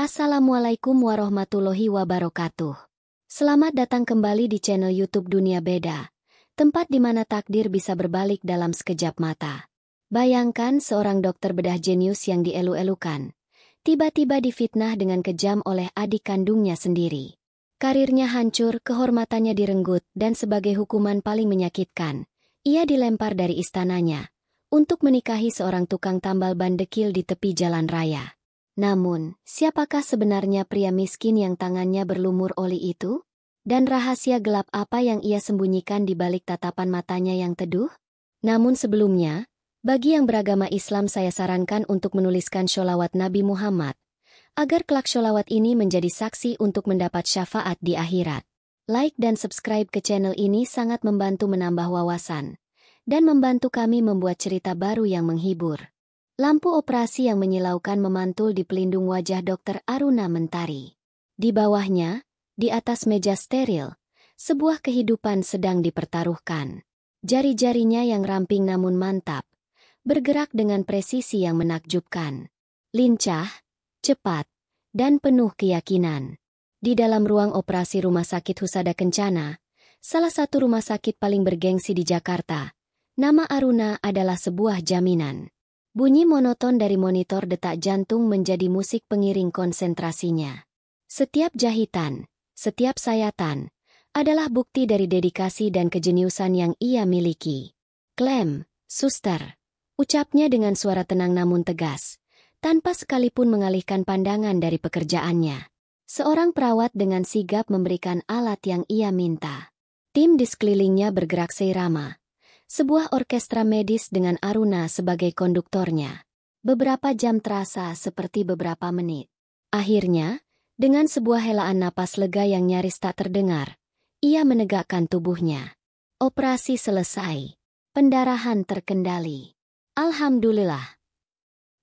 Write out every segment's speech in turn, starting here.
Assalamualaikum warahmatullahi wabarakatuh. Selamat datang kembali di channel YouTube Dunia Beda, tempat di mana takdir bisa berbalik dalam sekejap mata. Bayangkan seorang dokter bedah jenius yang dielu-elukan, tiba-tiba difitnah dengan kejam oleh adik kandungnya sendiri. Karirnya hancur, kehormatannya direnggut, dan sebagai hukuman paling menyakitkan, ia dilempar dari istananya untuk menikahi seorang tukang tambal ban dekil di tepi jalan raya. Namun, siapakah sebenarnya pria miskin yang tangannya berlumur oli itu? Dan rahasia gelap apa yang ia sembunyikan di balik tatapan matanya yang teduh? Namun sebelumnya, bagi yang beragama Islam saya sarankan untuk menuliskan sholawat Nabi Muhammad, agar kelak sholawat ini menjadi saksi untuk mendapat syafaat di akhirat. Like dan subscribe ke channel ini sangat membantu menambah wawasan, dan membantu kami membuat cerita baru yang menghibur. Lampu operasi yang menyilaukan memantul di pelindung wajah Dr. Aruna Mentari. Di bawahnya, di atas meja steril, sebuah kehidupan sedang dipertaruhkan. Jari-jarinya yang ramping namun mantap, bergerak dengan presisi yang menakjubkan. Lincah, cepat, dan penuh keyakinan. Di dalam ruang operasi Rumah Sakit Husada Kencana, salah satu rumah sakit paling bergengsi di Jakarta, nama Aruna adalah sebuah jaminan. Bunyi monoton dari monitor detak jantung menjadi musik pengiring konsentrasinya. Setiap jahitan, setiap sayatan, adalah bukti dari dedikasi dan kejeniusan yang ia miliki. "Klem, suster," ucapnya dengan suara tenang namun tegas, tanpa sekalipun mengalihkan pandangan dari pekerjaannya. Seorang perawat dengan sigap memberikan alat yang ia minta. Tim di sekelilingnya bergerak seirama. Sebuah orkestra medis dengan Aruna sebagai konduktornya. Beberapa jam terasa seperti beberapa menit. Akhirnya, dengan sebuah helaan napas lega yang nyaris tak terdengar, ia menegakkan tubuhnya. Operasi selesai. Pendarahan terkendali. Alhamdulillah.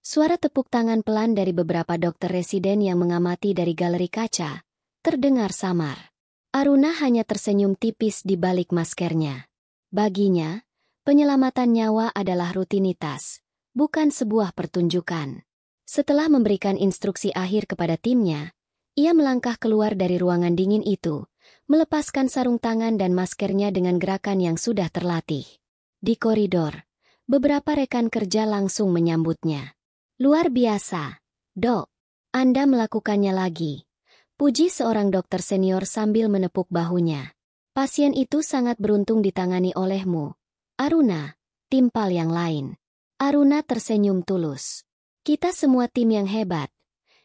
Suara tepuk tangan pelan dari beberapa dokter residen yang mengamati dari galeri kaca terdengar samar. Aruna hanya tersenyum tipis di balik maskernya. Baginya, penyelamatan nyawa adalah rutinitas, bukan sebuah pertunjukan. Setelah memberikan instruksi akhir kepada timnya, ia melangkah keluar dari ruangan dingin itu, melepaskan sarung tangan dan maskernya dengan gerakan yang sudah terlatih. Di koridor, beberapa rekan kerja langsung menyambutnya. "Luar biasa, Dok. Anda melakukannya lagi," puji seorang dokter senior sambil menepuk bahunya. "Pasien itu sangat beruntung ditangani olehmu, Aruna," timpal yang lain. Aruna tersenyum tulus. "Kita semua tim yang hebat,"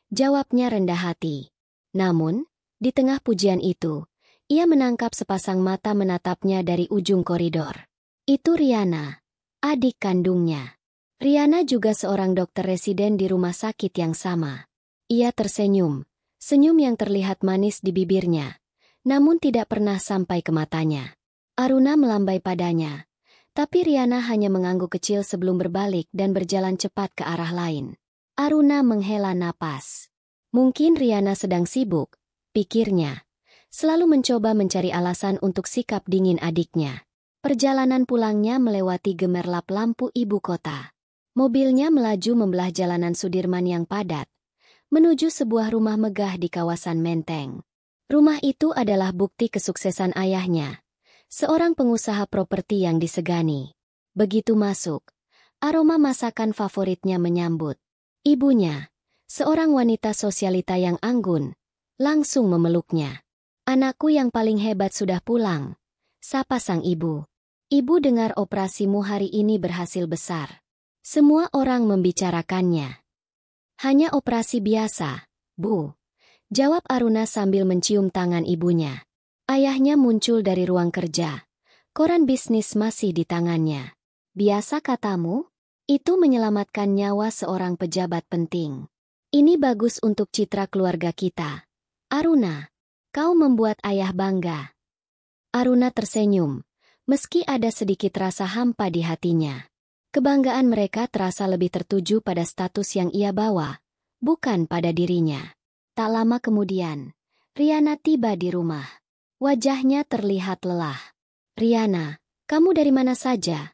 jawabnya rendah hati. Namun, di tengah pujian itu, ia menangkap sepasang mata menatapnya dari ujung koridor. Itu Riana, adik kandungnya. Riana juga seorang dokter residen di rumah sakit yang sama. Ia tersenyum, senyum yang terlihat manis di bibirnya, namun tidak pernah sampai ke matanya. Aruna melambai padanya. Tapi Riana hanya mengangguk kecil sebelum berbalik dan berjalan cepat ke arah lain. Aruna menghela napas. Mungkin Riana sedang sibuk, pikirnya. Selalu mencoba mencari alasan untuk sikap dingin adiknya. Perjalanan pulangnya melewati gemerlap lampu ibu kota. Mobilnya melaju membelah jalanan Sudirman yang padat, menuju sebuah rumah megah di kawasan Menteng. Rumah itu adalah bukti kesuksesan ayahnya, seorang pengusaha properti yang disegani. Begitu masuk, aroma masakan favoritnya menyambut. Ibunya, seorang wanita sosialita yang anggun, langsung memeluknya. "Anakku yang paling hebat sudah pulang," sapa sang ibu. "Ibu dengar operasimu hari ini berhasil besar." Semua orang membicarakannya. "Hanya operasi biasa, Bu," jawab Aruna sambil mencium tangan ibunya. Ayahnya muncul dari ruang kerja. Koran bisnis masih di tangannya. "Biasa katamu? Itu menyelamatkan nyawa seorang pejabat penting. Ini bagus untuk citra keluarga kita. Aruna, kau membuat ayah bangga." Aruna tersenyum, meski ada sedikit rasa hampa di hatinya. Kebanggaan mereka terasa lebih tertuju pada status yang ia bawa, bukan pada dirinya. Tak lama kemudian, Riana tiba di rumah. Wajahnya terlihat lelah. "Riana, kamu dari mana saja?"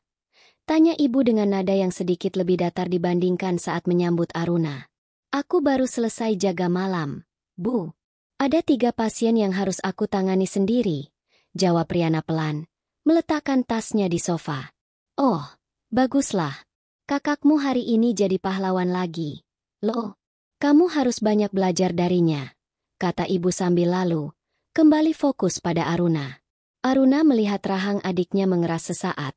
tanya ibu dengan nada yang sedikit lebih datar dibandingkan saat menyambut Aruna. Aku baru selesai jaga malam, Bu. Ada 3 pasien yang harus aku tangani sendiri, jawab Riana pelan, meletakkan tasnya di sofa. Oh, baguslah. Kakakmu hari ini jadi pahlawan lagi. Loh, kamu harus banyak belajar darinya, kata ibu sambil lalu kembali fokus pada Aruna. Aruna melihat rahang adiknya mengeras sesaat.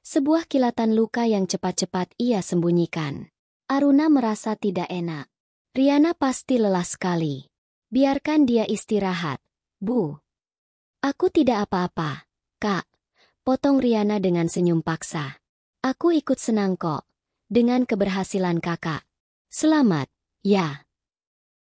Sebuah kilatan luka yang cepat-cepat ia sembunyikan. Aruna merasa tidak enak. Riana pasti lelah sekali. Biarkan dia istirahat, Bu. Aku tidak apa-apa, Kak. Potong Riana dengan senyum paksa. Aku ikut senang kok, dengan keberhasilan kakak. Selamat, ya.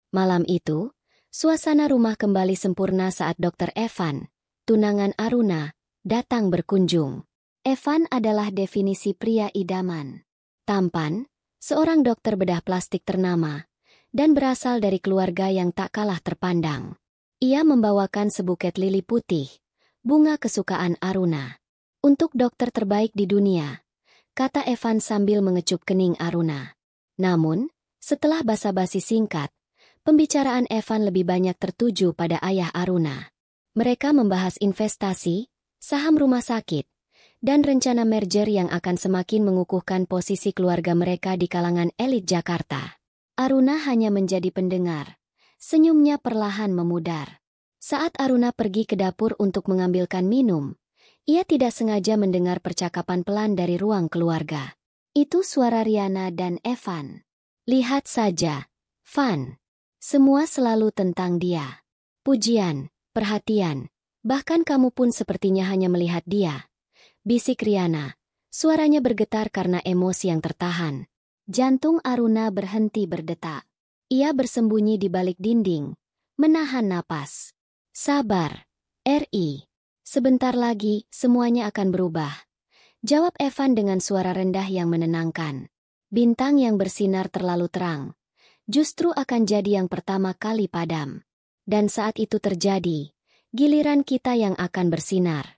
Malam itu, suasana rumah kembali sempurna saat Dr. Evan, tunangan Aruna, datang berkunjung. Evan adalah definisi pria idaman. Tampan, seorang dokter bedah plastik ternama, dan berasal dari keluarga yang tak kalah terpandang. Ia membawakan sebuket lili putih, bunga kesukaan Aruna. Untuk dokter terbaik di dunia, kata Evan sambil mengecup kening Aruna. Namun, setelah basa-basi singkat, pembicaraan Evan lebih banyak tertuju pada ayah Aruna. Mereka membahas investasi, saham rumah sakit, dan rencana merger yang akan semakin mengukuhkan posisi keluarga mereka di kalangan elit Jakarta. Aruna hanya menjadi pendengar. Senyumnya perlahan memudar. Saat Aruna pergi ke dapur untuk mengambilkan minum, ia tidak sengaja mendengar percakapan pelan dari ruang keluarga. Itu suara Riana dan Evan. Lihat saja, Van. Semua selalu tentang dia. Pujian, perhatian, bahkan kamu pun sepertinya hanya melihat dia. Bisik Riana. Suaranya bergetar karena emosi yang tertahan. Jantung Aruna berhenti berdetak. Ia bersembunyi di balik dinding, menahan napas. Sabar, Ri. Sebentar lagi, semuanya akan berubah. Jawab Evan dengan suara rendah yang menenangkan. Bintang yang bersinar terlalu terang, justru akan jadi yang pertama kali padam. Dan saat itu terjadi, giliran kita yang akan bersinar.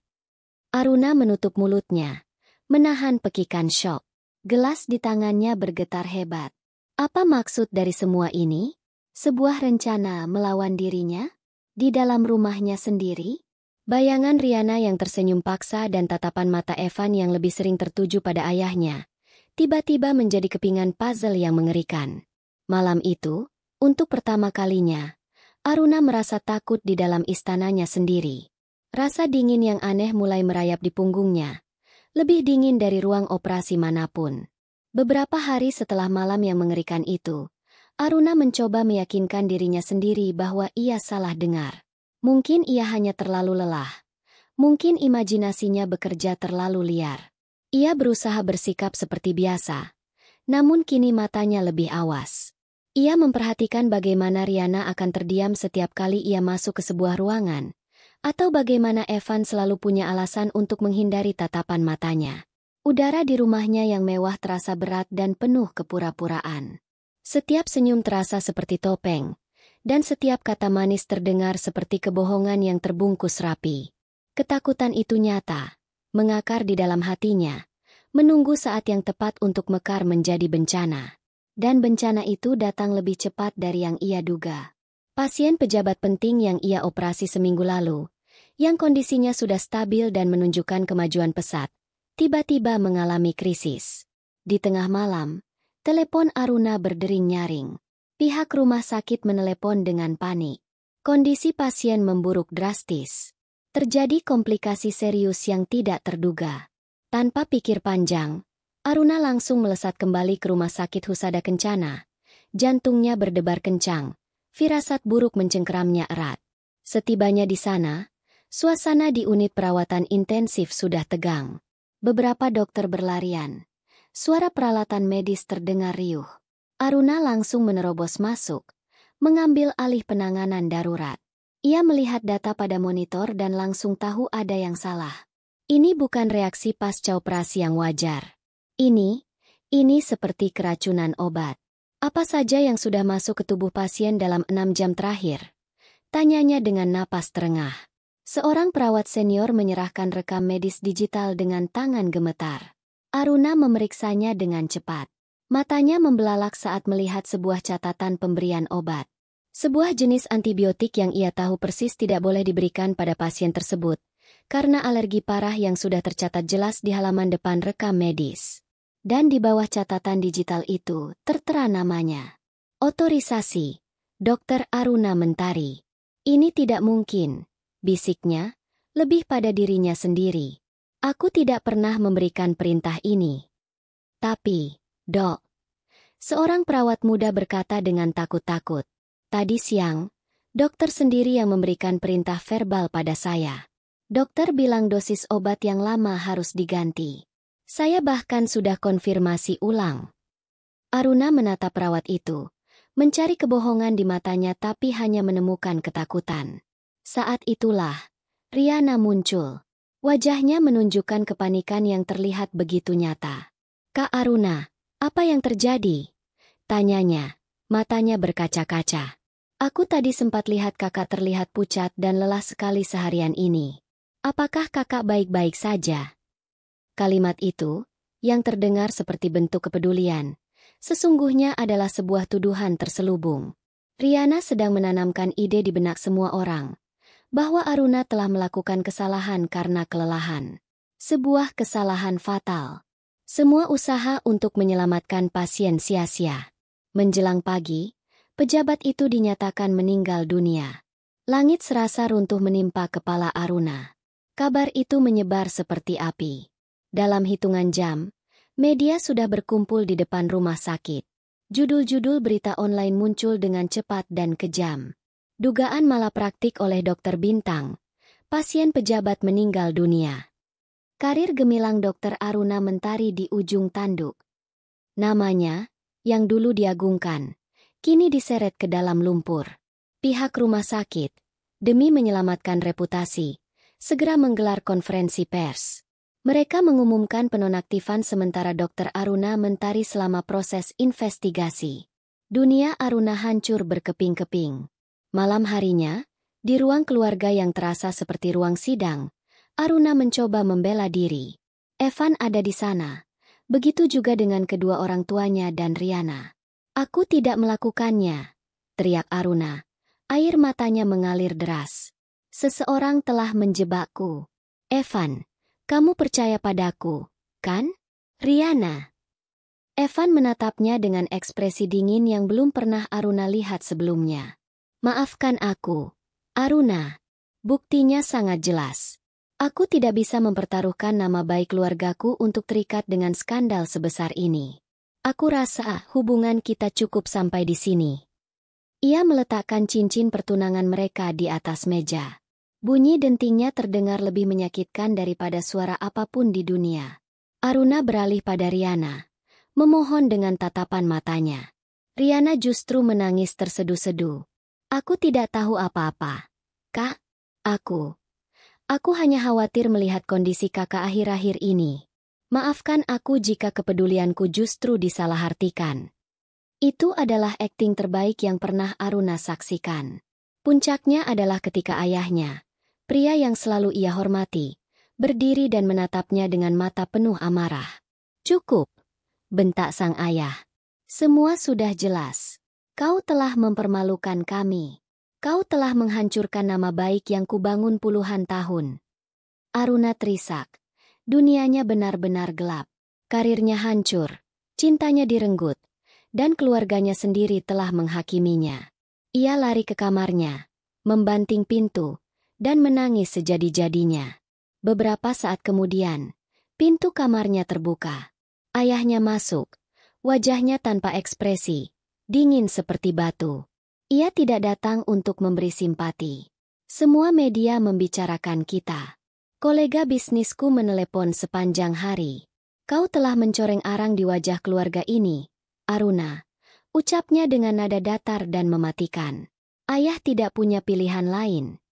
Aruna menutup mulutnya, menahan pekikan syok. Gelas di tangannya bergetar hebat. Apa maksud dari semua ini? Sebuah rencana melawan dirinya? Di dalam rumahnya sendiri? Bayangan Riana yang tersenyum paksa dan tatapan mata Evan yang lebih sering tertuju pada ayahnya, tiba-tiba menjadi kepingan puzzle yang mengerikan. Malam itu, untuk pertama kalinya, Aruna merasa takut di dalam istananya sendiri. Rasa dingin yang aneh mulai merayap di punggungnya. Lebih dingin dari ruang operasi manapun. Beberapa hari setelah malam yang mengerikan itu, Aruna mencoba meyakinkan dirinya sendiri bahwa ia salah dengar. Mungkin ia hanya terlalu lelah. Mungkin imajinasinya bekerja terlalu liar. Ia berusaha bersikap seperti biasa. Namun kini matanya lebih awas. Ia memperhatikan bagaimana Riana akan terdiam setiap kali ia masuk ke sebuah ruangan. Atau bagaimana Evan selalu punya alasan untuk menghindari tatapan matanya. Udara di rumahnya yang mewah terasa berat dan penuh kepura-puraan. Setiap senyum terasa seperti topeng, dan setiap kata manis terdengar seperti kebohongan yang terbungkus rapi. Ketakutan itu nyata, mengakar di dalam hatinya, menunggu saat yang tepat untuk mekar menjadi bencana. Dan bencana itu datang lebih cepat dari yang ia duga. Pasien pejabat penting yang ia operasi seminggu lalu, yang kondisinya sudah stabil dan menunjukkan kemajuan pesat, tiba-tiba mengalami krisis. Di tengah malam, telepon Aruna berdering nyaring. Pihak rumah sakit menelepon dengan panik. Kondisi pasien memburuk drastis. Terjadi komplikasi serius yang tidak terduga. Tanpa pikir panjang, Aruna langsung melesat kembali ke rumah sakit Husada Kencana. Jantungnya berdebar kencang. Firasat buruk mencengkeramnya erat. Setibanya di sana, suasana di unit perawatan intensif sudah tegang. Beberapa dokter berlarian. Suara peralatan medis terdengar riuh. Aruna langsung menerobos masuk, mengambil alih penanganan darurat. Ia melihat data pada monitor dan langsung tahu ada yang salah. Ini bukan reaksi pasca operasi yang wajar. Ini seperti keracunan obat. Apa saja yang sudah masuk ke tubuh pasien dalam 6 jam terakhir? Tanyanya dengan napas terengah. Seorang perawat senior menyerahkan rekam medis digital dengan tangan gemetar. Aruna memeriksanya dengan cepat. Matanya membelalak saat melihat sebuah catatan pemberian obat. Sebuah jenis antibiotik yang ia tahu persis tidak boleh diberikan pada pasien tersebut, karena alergi parah yang sudah tercatat jelas di halaman depan rekam medis. Dan di bawah catatan digital itu, tertera namanya. Otorisasi, Dr. Aruna Mentari. Ini tidak mungkin, bisiknya, lebih pada dirinya sendiri. Aku tidak pernah memberikan perintah ini. Tapi, Dok, seorang perawat muda berkata dengan takut-takut. Tadi siang, dokter sendiri yang memberikan perintah verbal pada saya. Dokter bilang dosis obat yang lama harus diganti. Saya bahkan sudah konfirmasi ulang. Aruna menatap perawat itu, mencari kebohongan di matanya tapi hanya menemukan ketakutan. Saat itulah, Riana muncul. Wajahnya menunjukkan kepanikan yang terlihat begitu nyata. Kak Aruna, apa yang terjadi? Tanyanya, matanya berkaca-kaca. Aku tadi sempat lihat kakak terlihat pucat dan lelah sekali seharian ini. Apakah kakak baik-baik saja? Kalimat itu, yang terdengar seperti bentuk kepedulian, sesungguhnya adalah sebuah tuduhan terselubung. Riana sedang menanamkan ide di benak semua orang, bahwa Aruna telah melakukan kesalahan karena kelelahan. Sebuah kesalahan fatal. Semua usaha untuk menyelamatkan pasien sia-sia. Menjelang pagi, pejabat itu dinyatakan meninggal dunia. Langit serasa runtuh menimpa kepala Aruna. Kabar itu menyebar seperti api. Dalam hitungan jam, media sudah berkumpul di depan rumah sakit. Judul-judul berita online muncul dengan cepat dan kejam. Dugaan malapraktik oleh dokter bintang. Pasien pejabat meninggal dunia. Karir gemilang Dr. Aruna Mentari di ujung tanduk. Namanya, yang dulu diagungkan, kini diseret ke dalam lumpur. Pihak rumah sakit, demi menyelamatkan reputasi, segera menggelar konferensi pers. Mereka mengumumkan penonaktifan sementara Dr. Aruna Mentari selama proses investigasi. Dunia Aruna hancur berkeping-keping. Malam harinya, di ruang keluarga yang terasa seperti ruang sidang, Aruna mencoba membela diri. Evan ada di sana. Begitu juga dengan kedua orang tuanya dan Riana. Aku tidak melakukannya, teriak Aruna. Air matanya mengalir deras. Seseorang telah menjebakku. Evan, kamu percaya padaku, kan? Riana. Evan menatapnya dengan ekspresi dingin yang belum pernah Aruna lihat sebelumnya. Maafkan aku, Aruna. Buktinya sangat jelas. Aku tidak bisa mempertaruhkan nama baik keluargaku untuk terikat dengan skandal sebesar ini. Aku rasa hubungan kita cukup sampai di sini. Ia meletakkan cincin pertunangan mereka di atas meja. Bunyi dentingnya terdengar lebih menyakitkan daripada suara apapun di dunia. Aruna beralih pada Riana, memohon dengan tatapan matanya. Riana justru menangis terseduh-seduh. Aku tidak tahu apa-apa. Kak, Aku hanya khawatir melihat kondisi kakak akhir-akhir ini. Maafkan aku jika kepedulianku justru disalahartikan. Itu adalah akting terbaik yang pernah Aruna saksikan. Puncaknya adalah ketika ayahnya, pria yang selalu ia hormati, berdiri dan menatapnya dengan mata penuh amarah. Cukup, bentak sang ayah. Semua sudah jelas. Kau telah mempermalukan kami. Kau telah menghancurkan nama baik yang kubangun puluhan tahun. Aruna terisak. Dunianya benar-benar gelap. Karirnya hancur, cintanya direnggut, dan keluarganya sendiri telah menghakiminya. Ia lari ke kamarnya, membanting pintu, dan menangis sejadi-jadinya. Beberapa saat kemudian, pintu kamarnya terbuka. Ayahnya masuk, wajahnya tanpa ekspresi, dingin seperti batu. Ia tidak datang untuk memberi simpati. Semua media membicarakan kita. Kolega bisnisku menelepon sepanjang hari. Kau telah mencoreng arang di wajah keluarga ini, Aruna. Ucapnya dengan nada datar dan mematikan. Ayah tidak punya pilihan lain.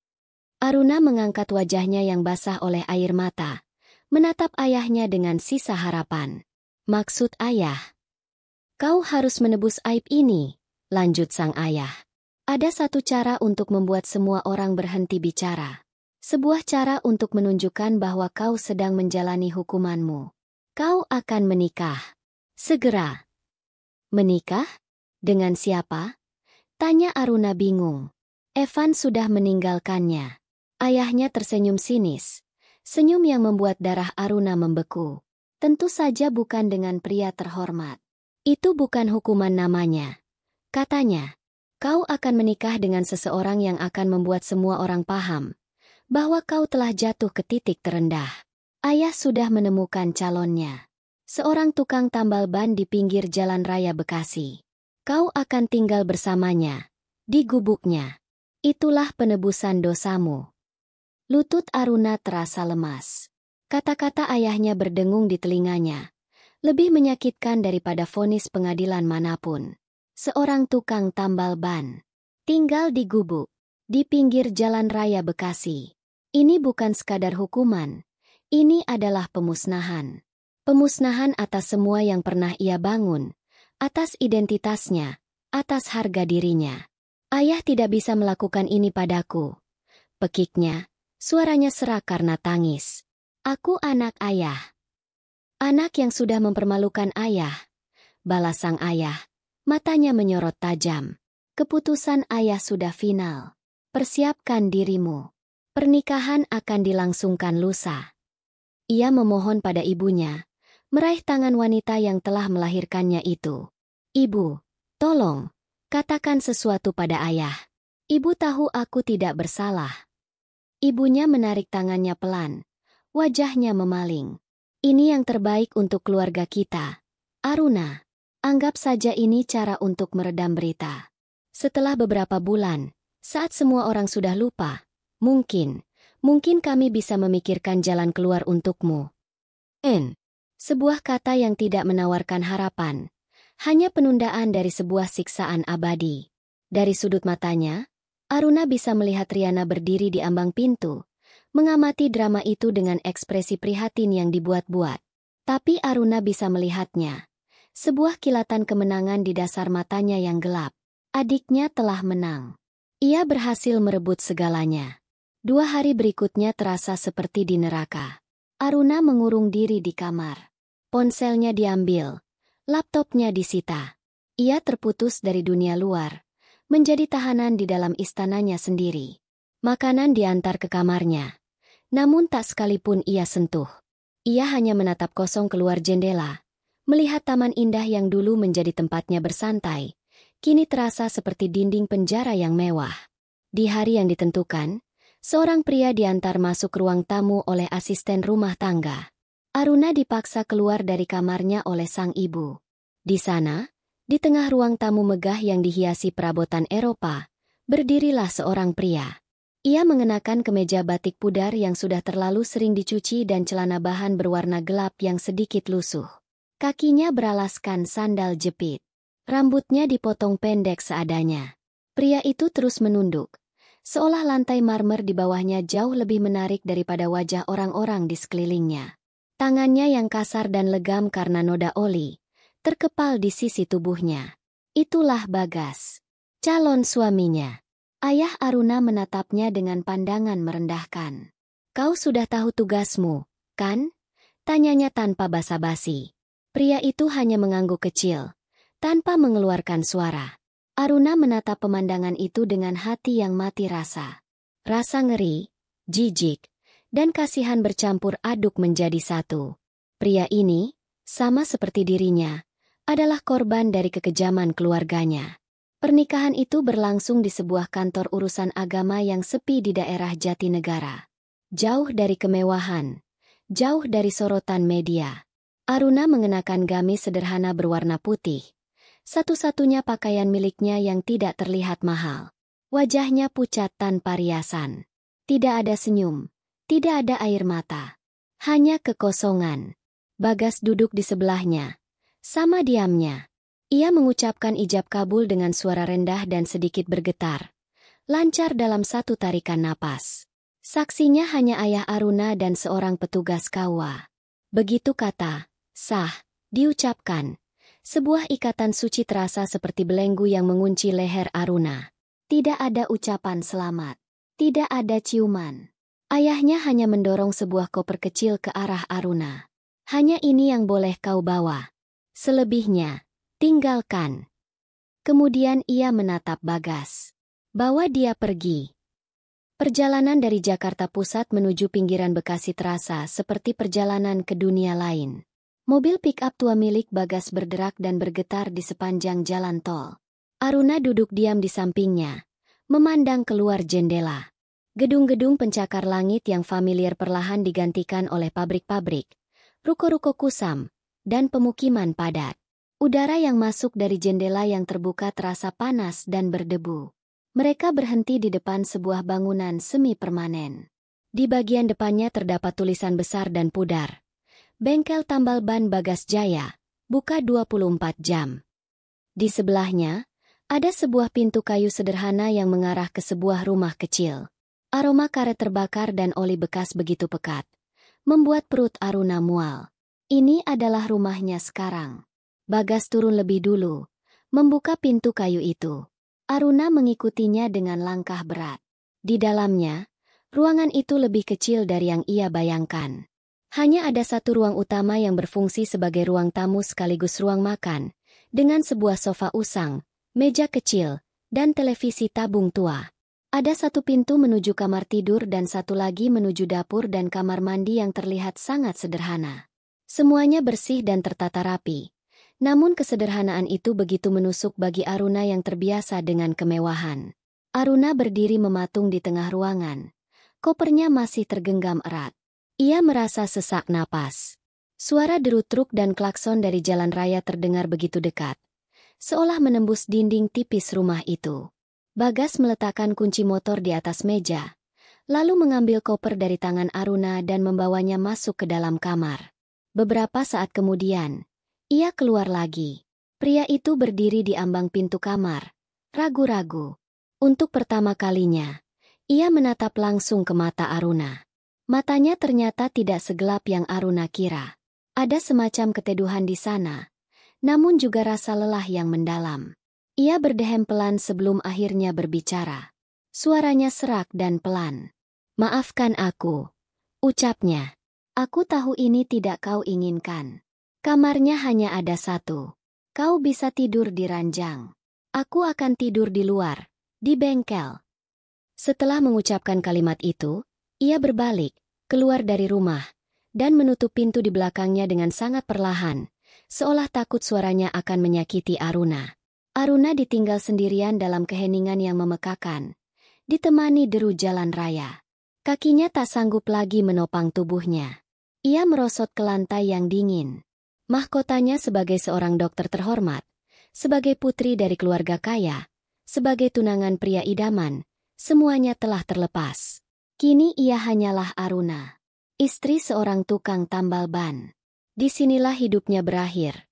Aruna mengangkat wajahnya yang basah oleh air mata, menatap ayahnya dengan sisa harapan. Maksud ayah? Kau harus menebus aib ini, lanjut sang ayah. Ada satu cara untuk membuat semua orang berhenti bicara. Sebuah cara untuk menunjukkan bahwa kau sedang menjalani hukumanmu. Kau akan menikah. Segera. Menikah? Dengan siapa? Tanya Aruna bingung. Evan sudah meninggalkannya. Ayahnya tersenyum sinis. Senyum yang membuat darah Aruna membeku. Tentu saja bukan dengan pria terhormat. Itu bukan hukuman namanya. Katanya, kau akan menikah dengan seseorang yang akan membuat semua orang paham bahwa kau telah jatuh ke titik terendah. Ayah sudah menemukan calonnya. Seorang tukang tambal ban di pinggir jalan raya Bekasi. Kau akan tinggal bersamanya, di gubuknya. Itulah penebusan dosamu. Lutut Aruna terasa lemas. Kata-kata ayahnya berdengung di telinganya. Lebih menyakitkan daripada vonis pengadilan manapun. Seorang tukang tambal ban. Tinggal di gubuk. Di pinggir jalan raya Bekasi. Ini bukan sekadar hukuman. Ini adalah pemusnahan. Pemusnahan atas semua yang pernah ia bangun. Atas identitasnya. Atas harga dirinya. Ayah tidak bisa melakukan ini padaku. Pekiknya. Suaranya serak karena tangis. Aku anak ayah. Anak yang sudah mempermalukan ayah. Balas sang ayah. Matanya menyorot tajam. Keputusan ayah sudah final. Persiapkan dirimu. Pernikahan akan dilangsungkan lusa. Ia memohon pada ibunya. Meraih tangan wanita yang telah melahirkannya itu. Ibu, tolong. Katakan sesuatu pada ayah. Ibu tahu aku tidak bersalah. Ibunya menarik tangannya pelan. Wajahnya memaling. Ini yang terbaik untuk keluarga kita. Aruna, anggap saja ini cara untuk meredam berita. Setelah beberapa bulan, saat semua orang sudah lupa, mungkin kami bisa memikirkan jalan keluar untukmu. Sebuah kata yang tidak menawarkan harapan. Hanya penundaan dari sebuah siksaan abadi. Dari sudut matanya, Aruna bisa melihat Riana berdiri di ambang pintu, mengamati drama itu dengan ekspresi prihatin yang dibuat-buat. Tapi Aruna bisa melihatnya. Sebuah kilatan kemenangan di dasar matanya yang gelap. Adiknya telah menang. Ia berhasil merebut segalanya. 2 hari berikutnya terasa seperti di neraka. Aruna mengurung diri di kamar. Ponselnya diambil. Laptopnya disita. Ia terputus dari dunia luar. Menjadi tahanan di dalam istananya sendiri. Makanan diantar ke kamarnya. Namun tak sekalipun ia sentuh. Ia hanya menatap kosong keluar jendela. Melihat taman indah yang dulu menjadi tempatnya bersantai. Kini terasa seperti dinding penjara yang mewah. Di hari yang ditentukan, seorang pria diantar masuk ruang tamu oleh asisten rumah tangga. Aruna dipaksa keluar dari kamarnya oleh sang ibu. Di sana, di tengah ruang tamu megah yang dihiasi perabotan Eropa, berdirilah seorang pria. Ia mengenakan kemeja batik pudar yang sudah terlalu sering dicuci dan celana bahan berwarna gelap yang sedikit lusuh. Kakinya beralaskan sandal jepit. Rambutnya dipotong pendek seadanya. Pria itu terus menunduk, seolah lantai marmer di bawahnya jauh lebih menarik daripada wajah orang-orang di sekelilingnya. Tangannya yang kasar dan legam karena noda oli, terkepal di sisi tubuhnya. Itulah Bagas, calon suaminya. Ayah Aruna menatapnya dengan pandangan merendahkan. Kau sudah tahu tugasmu, kan? Tanyanya tanpa basa-basi. Pria itu hanya mengangguk kecil, tanpa mengeluarkan suara. Aruna menatap pemandangan itu dengan hati yang mati rasa. Rasa ngeri, jijik, dan kasihan bercampur aduk menjadi satu. Pria ini, sama seperti dirinya, adalah korban dari kekejaman keluarganya. Pernikahan itu berlangsung di sebuah kantor urusan agama yang sepi di daerah Jatinegara. Jauh dari kemewahan, jauh dari sorotan media. Aruna mengenakan gamis sederhana berwarna putih. Satu-satunya pakaian miliknya yang tidak terlihat mahal. Wajahnya pucat tanpa riasan. Tidak ada senyum, tidak ada air mata. Hanya kekosongan. Bagas duduk di sebelahnya. Sama diamnya. Ia mengucapkan ijab kabul dengan suara rendah dan sedikit bergetar. Lancar dalam satu tarikan napas. Saksinya hanya ayah Aruna dan seorang petugas KUA. Begitu kata, sah, diucapkan. Sebuah ikatan suci terasa seperti belenggu yang mengunci leher Aruna. Tidak ada ucapan selamat. Tidak ada ciuman. Ayahnya hanya mendorong sebuah koper kecil ke arah Aruna. Hanya ini yang boleh kau bawa. Selebihnya, Tinggalkan. Kemudian ia menatap Bagas. Bawa dia pergi. Perjalanan dari Jakarta Pusat menuju pinggiran Bekasi terasa seperti perjalanan ke dunia lain. Mobil pick-up tua milik Bagas berderak dan bergetar di sepanjang jalan tol. Aruna duduk diam di sampingnya, memandang keluar jendela. Gedung-gedung pencakar langit yang familiar perlahan digantikan oleh pabrik-pabrik, ruko-ruko kusam, dan pemukiman padat. Udara yang masuk dari jendela yang terbuka terasa panas dan berdebu. Mereka berhenti di depan sebuah bangunan semi-permanen. Di bagian depannya terdapat tulisan besar dan pudar. Bengkel Tambal Ban Bagas Jaya, buka 24 jam. Di sebelahnya, ada sebuah pintu kayu sederhana yang mengarah ke sebuah rumah kecil. Aroma karet terbakar dan oli bekas begitu pekat, membuat perut Aruna mual. Ini adalah rumahnya sekarang. Bagas turun lebih dulu, membuka pintu kayu itu. Aruna mengikutinya dengan langkah berat. Di dalamnya, ruangan itu lebih kecil dari yang ia bayangkan. Hanya ada satu ruang utama yang berfungsi sebagai ruang tamu sekaligus ruang makan, dengan sebuah sofa usang, meja kecil, dan televisi tabung tua. Ada satu pintu menuju kamar tidur dan satu lagi menuju dapur dan kamar mandi yang terlihat sangat sederhana. Semuanya bersih dan tertata rapi. Namun kesederhanaan itu begitu menusuk bagi Aruna yang terbiasa dengan kemewahan. Aruna berdiri mematung di tengah ruangan. Kopernya masih tergenggam erat. Ia merasa sesak napas. Suara deru truk dan klakson dari jalan raya terdengar begitu dekat, seolah menembus dinding tipis rumah itu. Bagas meletakkan kunci motor di atas meja, lalu mengambil koper dari tangan Aruna dan membawanya masuk ke dalam kamar. Beberapa saat kemudian, ia keluar lagi. Pria itu berdiri di ambang pintu kamar, ragu-ragu. Untuk pertama kalinya, ia menatap langsung ke mata Aruna. Matanya ternyata tidak segelap yang Aruna kira. Ada semacam keteduhan di sana, namun juga rasa lelah yang mendalam. Ia berdehem pelan sebelum akhirnya berbicara. Suaranya serak dan pelan. "Maafkan aku," ucapnya. "Aku tahu ini tidak kau inginkan. Kamarnya hanya ada satu. Kau bisa tidur di ranjang. Aku akan tidur di luar, di bengkel." Setelah mengucapkan kalimat itu, ia berbalik, keluar dari rumah, dan menutup pintu di belakangnya dengan sangat perlahan, seolah takut suaranya akan menyakiti Aruna. Aruna ditinggal sendirian dalam keheningan yang memekakan, ditemani deru jalan raya. Kakinya tak sanggup lagi menopang tubuhnya. Ia merosot ke lantai yang dingin. Mahkotanya sebagai seorang dokter terhormat, sebagai putri dari keluarga kaya, sebagai tunangan pria idaman, semuanya telah terlepas. Kini ia hanyalah Aruna, istri seorang tukang tambal ban. Disinilah hidupnya berakhir,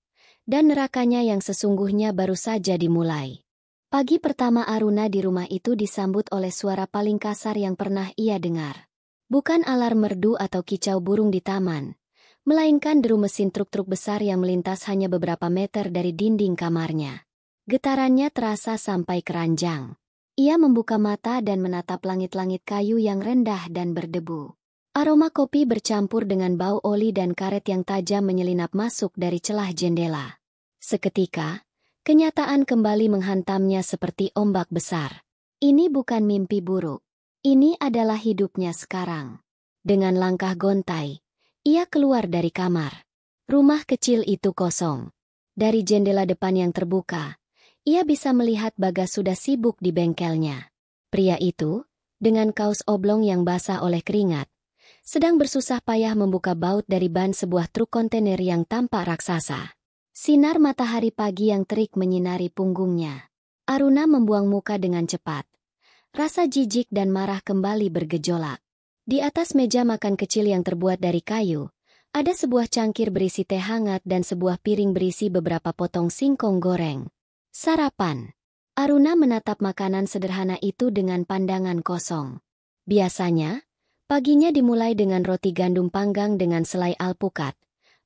dan nerakanya yang sesungguhnya baru saja dimulai. Pagi pertama Aruna di rumah itu disambut oleh suara paling kasar yang pernah ia dengar. Bukan alarm merdu atau kicau burung di taman, melainkan deru mesin truk-truk besar yang melintas hanya beberapa meter dari dinding kamarnya. Getarannya terasa sampai keranjang. Ia membuka mata dan menatap langit-langit kayu yang rendah dan berdebu. Aroma kopi bercampur dengan bau oli dan karet yang tajam menyelinap masuk dari celah jendela. Seketika, kenyataan kembali menghantamnya seperti ombak besar. Ini bukan mimpi buruk. Ini adalah hidupnya sekarang. Dengan langkah gontai, ia keluar dari kamar. Rumah kecil itu kosong. Dari jendela depan yang terbuka, ia bisa melihat Bagas sudah sibuk di bengkelnya. Pria itu, dengan kaos oblong yang basah oleh keringat, sedang bersusah payah membuka baut dari ban sebuah truk kontainer yang tampak raksasa. Sinar matahari pagi yang terik menyinari punggungnya. Aruna membuang muka dengan cepat. Rasa jijik dan marah kembali bergejolak. Di atas meja makan kecil yang terbuat dari kayu, ada sebuah cangkir berisi teh hangat dan sebuah piring berisi beberapa potong singkong goreng. Sarapan. Aruna menatap makanan sederhana itu dengan pandangan kosong. Biasanya, paginya dimulai dengan roti gandum panggang dengan selai alpukat,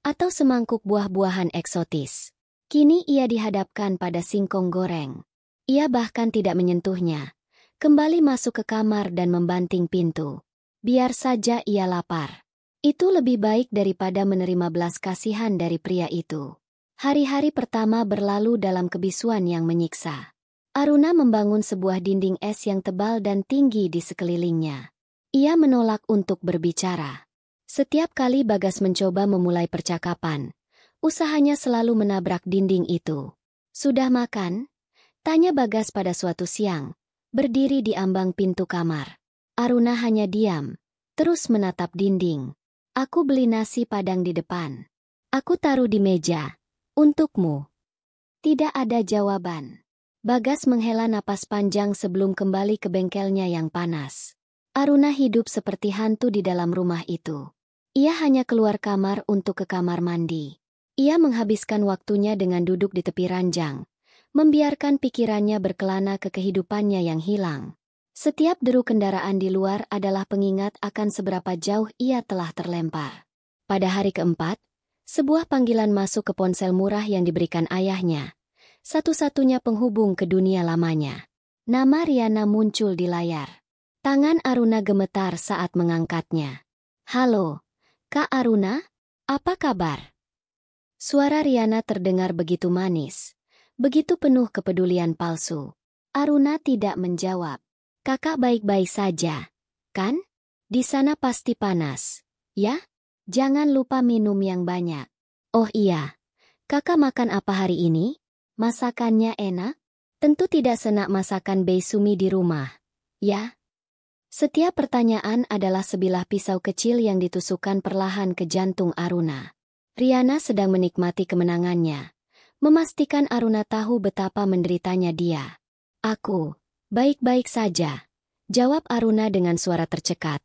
atau semangkuk buah-buahan eksotis. Kini ia dihadapkan pada singkong goreng. Ia bahkan tidak menyentuhnya. Kembali masuk ke kamar dan membanting pintu. Biar saja ia lapar. Itu lebih baik daripada menerima belas kasihan dari pria itu. Hari-hari pertama berlalu dalam kebisuan yang menyiksa. Aruna membangun sebuah dinding es yang tebal dan tinggi di sekelilingnya. Ia menolak untuk berbicara. Setiap kali Bagas mencoba memulai percakapan, usahanya selalu menabrak dinding itu. "Sudah makan?" tanya Bagas pada suatu siang, berdiri di ambang pintu kamar. Aruna hanya diam, terus menatap dinding. "Aku beli nasi padang di depan. Aku taruh di meja. Untukmu." Tidak ada jawaban. Bagas menghela napas panjang sebelum kembali ke bengkelnya yang panas. Aruna hidup seperti hantu di dalam rumah itu. Ia hanya keluar kamar untuk ke kamar mandi. Ia menghabiskan waktunya dengan duduk di tepi ranjang, membiarkan pikirannya berkelana ke kehidupannya yang hilang. Setiap deru kendaraan di luar adalah pengingat akan seberapa jauh ia telah terlempar. Pada hari keempat, sebuah panggilan masuk ke ponsel murah yang diberikan ayahnya. Satu-satunya penghubung ke dunia lamanya. Nama Riana muncul di layar. Tangan Aruna gemetar saat mengangkatnya. "Halo, Kak Aruna, apa kabar?" Suara Riana terdengar begitu manis, begitu penuh kepedulian palsu. Aruna tidak menjawab. "Kakak baik-baik saja, kan? Di sana pasti panas, ya? Jangan lupa minum yang banyak." "Oh iya, kakak makan apa hari ini? Masakannya enak?" "Tentu tidak senak masakan Bei Sumi di rumah, ya?" Setiap pertanyaan adalah sebilah pisau kecil yang ditusukkan perlahan ke jantung Aruna. Riana sedang menikmati kemenangannya, memastikan Aruna tahu betapa menderitanya dia. "Aku baik-baik saja," jawab Aruna dengan suara tercekat,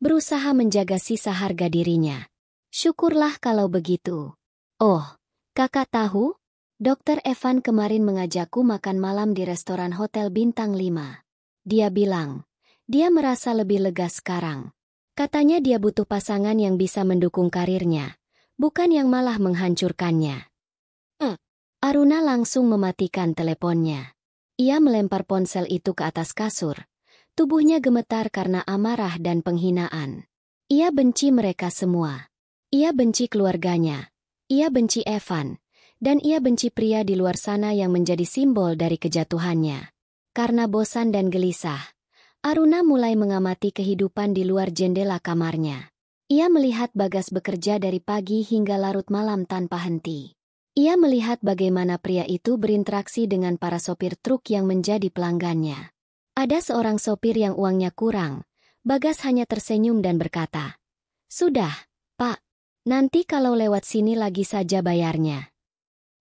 berusaha menjaga sisa harga dirinya. "Syukurlah kalau begitu." "Oh, kakak tahu? Dokter Evan kemarin mengajakku makan malam di restoran Hotel Bintang 5. Dia bilang, dia merasa lebih lega sekarang. Katanya dia butuh pasangan yang bisa mendukung karirnya, bukan yang malah menghancurkannya." Aruna langsung mematikan teleponnya. Ia melempar ponsel itu ke atas kasur. Tubuhnya gemetar karena amarah dan penghinaan. Ia benci mereka semua. Ia benci keluarganya. Ia benci Evan. Dan ia benci pria di luar sana yang menjadi simbol dari kejatuhannya. Karena bosan dan gelisah, Aruna mulai mengamati kehidupan di luar jendela kamarnya. Ia melihat Bagas bekerja dari pagi hingga larut malam tanpa henti. Ia melihat bagaimana pria itu berinteraksi dengan para sopir truk yang menjadi pelanggannya. Ada seorang sopir yang uangnya kurang. Bagas hanya tersenyum dan berkata, "Sudah, Pak. Nanti kalau lewat sini lagi saja bayarnya."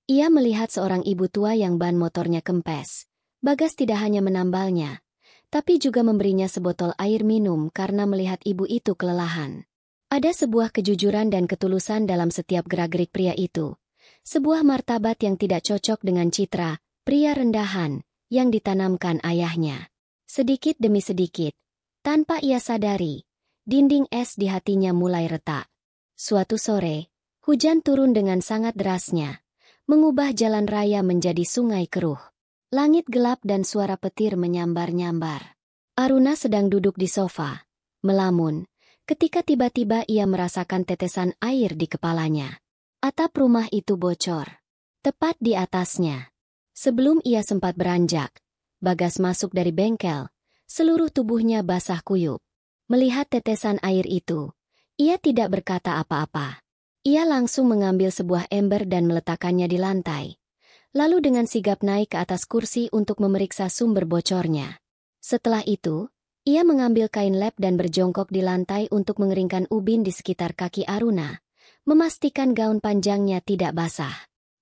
Ia melihat seorang ibu tua yang ban motornya kempes. Bagas tidak hanya menambalnya, tapi juga memberinya sebotol air minum karena melihat ibu itu kelelahan. Ada sebuah kejujuran dan ketulusan dalam setiap gerak-gerik pria itu. Sebuah martabat yang tidak cocok dengan citra pria rendahan yang ditanamkan ayahnya. Sedikit demi sedikit, tanpa ia sadari, dinding es di hatinya mulai retak. Suatu sore, hujan turun dengan sangat derasnya, mengubah jalan raya menjadi sungai keruh. Langit gelap dan suara petir menyambar-nyambar. Aruna sedang duduk di sofa, melamun, ketika tiba-tiba ia merasakan tetesan air di kepalanya. Atap rumah itu bocor, tepat di atasnya. Sebelum ia sempat beranjak, Bagas masuk dari bengkel, seluruh tubuhnya basah kuyup. Melihat tetesan air itu, ia tidak berkata apa-apa. Ia langsung mengambil sebuah ember dan meletakkannya di lantai. Lalu dengan sigap naik ke atas kursi untuk memeriksa sumber bocornya. Setelah itu, ia mengambil kain lap dan berjongkok di lantai untuk mengeringkan ubin di sekitar kaki Aruna, memastikan gaun panjangnya tidak basah.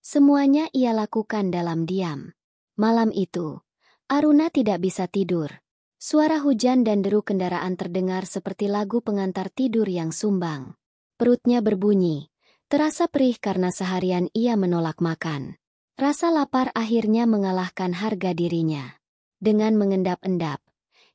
Semuanya ia lakukan dalam diam. Malam itu, Aruna tidak bisa tidur. Suara hujan dan deru kendaraan terdengar seperti lagu pengantar tidur yang sumbang. Perutnya berbunyi, terasa perih karena seharian ia menolak makan. Rasa lapar akhirnya mengalahkan harga dirinya. Dengan mengendap-endap,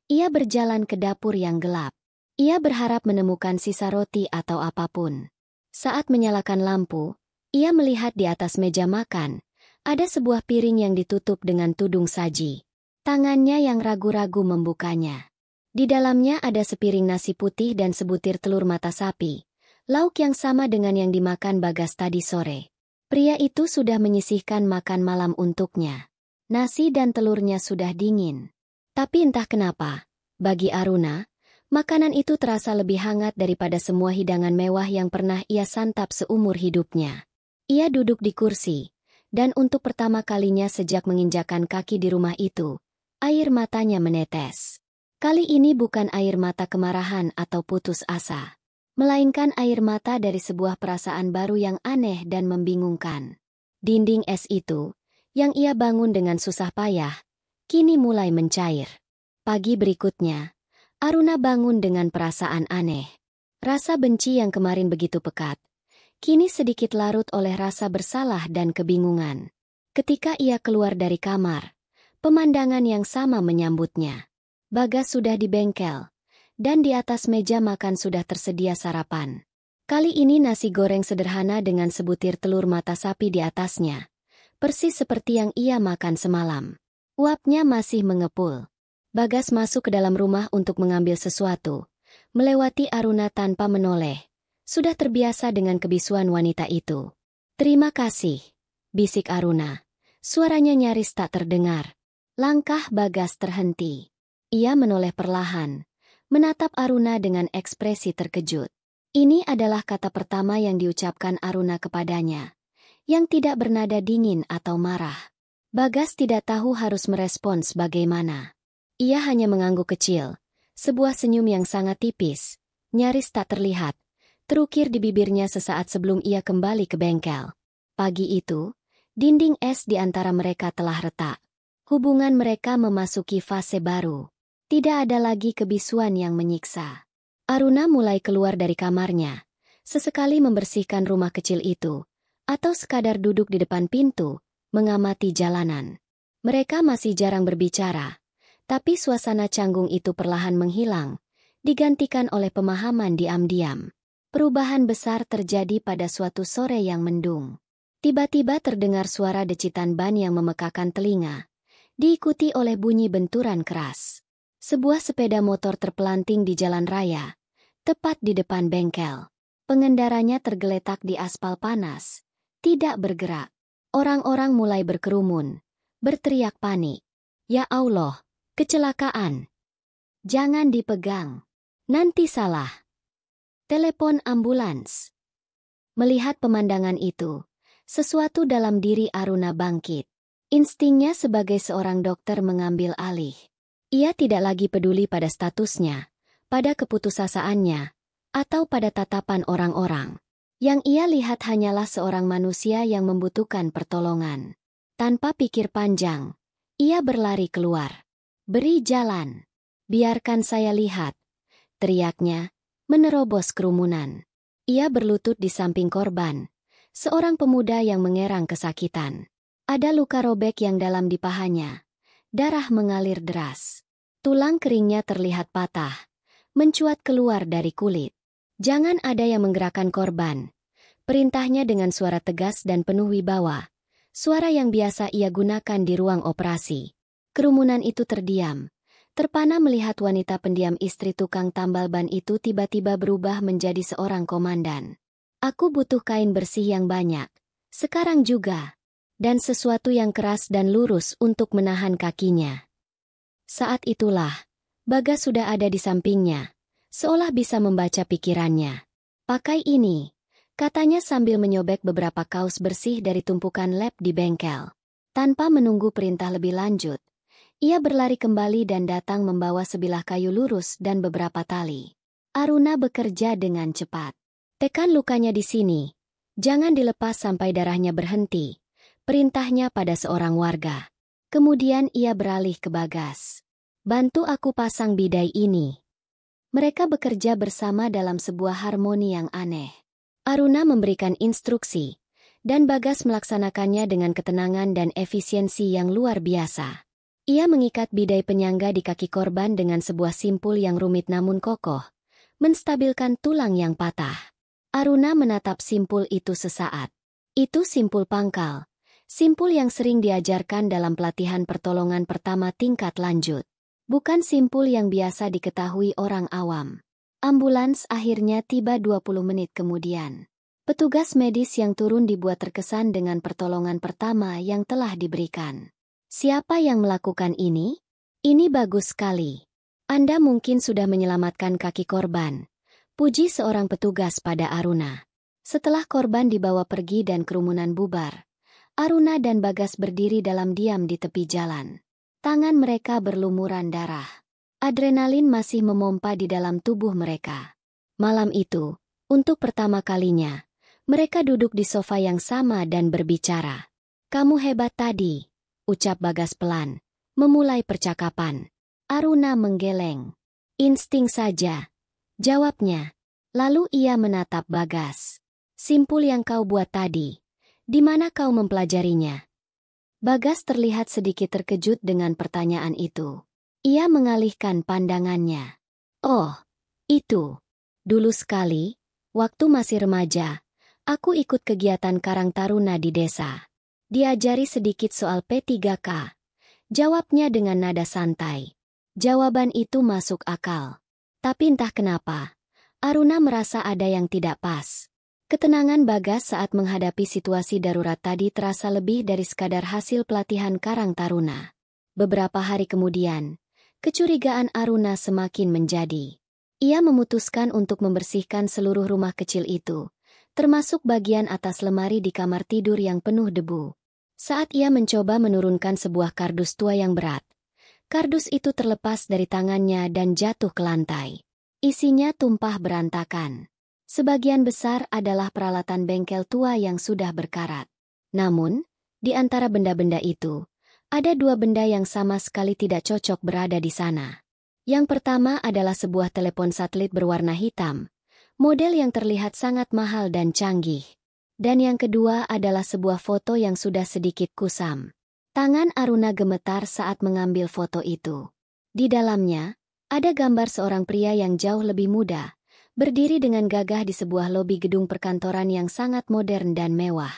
ia berjalan ke dapur yang gelap. Ia berharap menemukan sisa roti atau apapun. Saat menyalakan lampu, ia melihat di atas meja makan, ada sebuah piring yang ditutup dengan tudung saji. Tangannya yang ragu-ragu membukanya. Di dalamnya ada sepiring nasi putih dan sebutir telur mata sapi, lauk yang sama dengan yang dimakan Bagas tadi sore. Pria itu sudah menyisihkan makan malam untuknya. Nasi dan telurnya sudah dingin. Tapi entah kenapa, bagi Aruna, makanan itu terasa lebih hangat daripada semua hidangan mewah yang pernah ia santap seumur hidupnya. Ia duduk di kursi, dan untuk pertama kalinya sejak menginjakan kaki di rumah itu, air matanya menetes. Kali ini bukan air mata kemarahan atau putus asa, melainkan air mata dari sebuah perasaan baru yang aneh dan membingungkan. Dinding es itu, yang ia bangun dengan susah payah, kini mulai mencair. Pagi berikutnya, Aruna bangun dengan perasaan aneh. Rasa benci yang kemarin begitu pekat, kini sedikit larut oleh rasa bersalah dan kebingungan. Ketika ia keluar dari kamar, pemandangan yang sama menyambutnya. Bagas sudah di bengkel, dan di atas meja makan sudah tersedia sarapan. Kali ini nasi goreng sederhana dengan sebutir telur mata sapi di atasnya, persis seperti yang ia makan semalam. Uapnya masih mengepul. Bagas masuk ke dalam rumah untuk mengambil sesuatu, melewati Aruna tanpa menoleh. Sudah terbiasa dengan kebisuan wanita itu. "Terima kasih," bisik Aruna. Suaranya nyaris tak terdengar. Langkah Bagas terhenti. Ia menoleh perlahan, menatap Aruna dengan ekspresi terkejut. Ini adalah kata pertama yang diucapkan Aruna kepadanya, yang tidak bernada dingin atau marah. Bagas tidak tahu harus merespons bagaimana. Ia hanya mengangguk kecil, sebuah senyum yang sangat tipis, nyaris tak terlihat, terukir di bibirnya sesaat sebelum ia kembali ke bengkel. Pagi itu, dinding es di antara mereka telah retak. Hubungan mereka memasuki fase baru. Tidak ada lagi kebisuan yang menyiksa. Aruna mulai keluar dari kamarnya, sesekali membersihkan rumah kecil itu, atau sekadar duduk di depan pintu, mengamati jalanan. Mereka masih jarang berbicara, tapi suasana canggung itu perlahan menghilang, digantikan oleh pemahaman diam-diam. Perubahan besar terjadi pada suatu sore yang mendung. Tiba-tiba terdengar suara decitan ban yang memekakan telinga, diikuti oleh bunyi benturan keras. Sebuah sepeda motor terpelanting di jalan raya, tepat di depan bengkel. Pengendaranya tergeletak di aspal panas, tidak bergerak. Orang-orang mulai berkerumun, berteriak panik. "Ya Allah, kecelakaan! Jangan dipegang, nanti salah. Telepon ambulans." Melihat pemandangan itu, sesuatu dalam diri Aruna bangkit. Instingnya sebagai seorang dokter mengambil alih. Ia tidak lagi peduli pada statusnya, pada keputusasaannya, atau pada tatapan orang-orang. Yang ia lihat hanyalah seorang manusia yang membutuhkan pertolongan. Tanpa pikir panjang, ia berlari keluar. "Beri jalan. Biarkan saya lihat," teriaknya, menerobos kerumunan. Ia berlutut di samping korban, seorang pemuda yang mengerang kesakitan. Ada luka robek yang dalam di pahanya. Darah mengalir deras. Tulang keringnya terlihat patah, mencuat keluar dari kulit. "Jangan ada yang menggerakkan korban," perintahnya dengan suara tegas dan penuh wibawa. Suara yang biasa ia gunakan di ruang operasi. Kerumunan itu terdiam, terpana melihat wanita pendiam istri tukang tambal ban itu tiba-tiba berubah menjadi seorang komandan. "Aku butuh kain bersih yang banyak, sekarang juga." Dan sesuatu yang keras dan lurus untuk menahan kakinya. Saat itulah, Bagas sudah ada di sampingnya, seolah bisa membaca pikirannya. "Pakai ini," katanya sambil menyobek beberapa kaos bersih dari tumpukan lap di bengkel. Tanpa menunggu perintah lebih lanjut, ia berlari kembali dan datang membawa sebilah kayu lurus dan beberapa tali. Aruna bekerja dengan cepat. "Tekan lukanya di sini, jangan dilepas sampai darahnya berhenti," perintahnya pada seorang warga. Kemudian ia beralih ke Bagas. "Bantu aku pasang bidai ini." Mereka bekerja bersama dalam sebuah harmoni yang aneh. Aruna memberikan instruksi, dan Bagas melaksanakannya dengan ketenangan dan efisiensi yang luar biasa. Ia mengikat bidai penyangga di kaki korban dengan sebuah simpul yang rumit namun kokoh, menstabilkan tulang yang patah. Aruna menatap simpul itu sesaat. Itu simpul pangkal. Simpul yang sering diajarkan dalam pelatihan pertolongan pertama tingkat lanjut. Bukan simpul yang biasa diketahui orang awam. Ambulans akhirnya tiba 20 menit kemudian. Petugas medis yang turun dibuat terkesan dengan pertolongan pertama yang telah diberikan. Siapa yang melakukan ini? Ini bagus sekali. Anda mungkin sudah menyelamatkan kaki korban. Puji seorang petugas pada Aruna. Setelah korban dibawa pergi dan kerumunan bubar, Aruna dan Bagas berdiri dalam diam di tepi jalan. Tangan mereka berlumuran darah. Adrenalin masih memompa di dalam tubuh mereka. Malam itu, untuk pertama kalinya, mereka duduk di sofa yang sama dan berbicara. "Kamu hebat tadi," ucap Bagas pelan, memulai percakapan. Aruna menggeleng. "Insting saja," jawabnya. Lalu ia menatap Bagas. "Simpul yang kau buat tadi. Di mana kau mempelajarinya?" Bagas terlihat sedikit terkejut dengan pertanyaan itu. Ia mengalihkan pandangannya. "Oh, itu. Dulu sekali, waktu masih remaja, aku ikut kegiatan Karang Taruna di desa. Diajari sedikit soal P3K. Jawabnya dengan nada santai. Jawaban itu masuk akal. Tapi entah kenapa, Aruna merasa ada yang tidak pas. Ketenangan Bagas saat menghadapi situasi darurat tadi terasa lebih dari sekadar hasil pelatihan Karang Taruna. Beberapa hari kemudian, kecurigaan Aruna semakin menjadi. Ia memutuskan untuk membersihkan seluruh rumah kecil itu, termasuk bagian atas lemari di kamar tidur yang penuh debu. Saat ia mencoba menurunkan sebuah kardus tua yang berat, kardus itu terlepas dari tangannya dan jatuh ke lantai. Isinya tumpah berantakan. Sebagian besar adalah peralatan bengkel tua yang sudah berkarat. Namun, di antara benda-benda itu, ada dua benda yang sama sekali tidak cocok berada di sana. Yang pertama adalah sebuah telepon satelit berwarna hitam, model yang terlihat sangat mahal dan canggih. Dan yang kedua adalah sebuah foto yang sudah sedikit kusam. Tangan Aruna gemetar saat mengambil foto itu. Di dalamnya, ada gambar seorang pria yang jauh lebih muda, berdiri dengan gagah di sebuah lobi gedung perkantoran yang sangat modern dan mewah.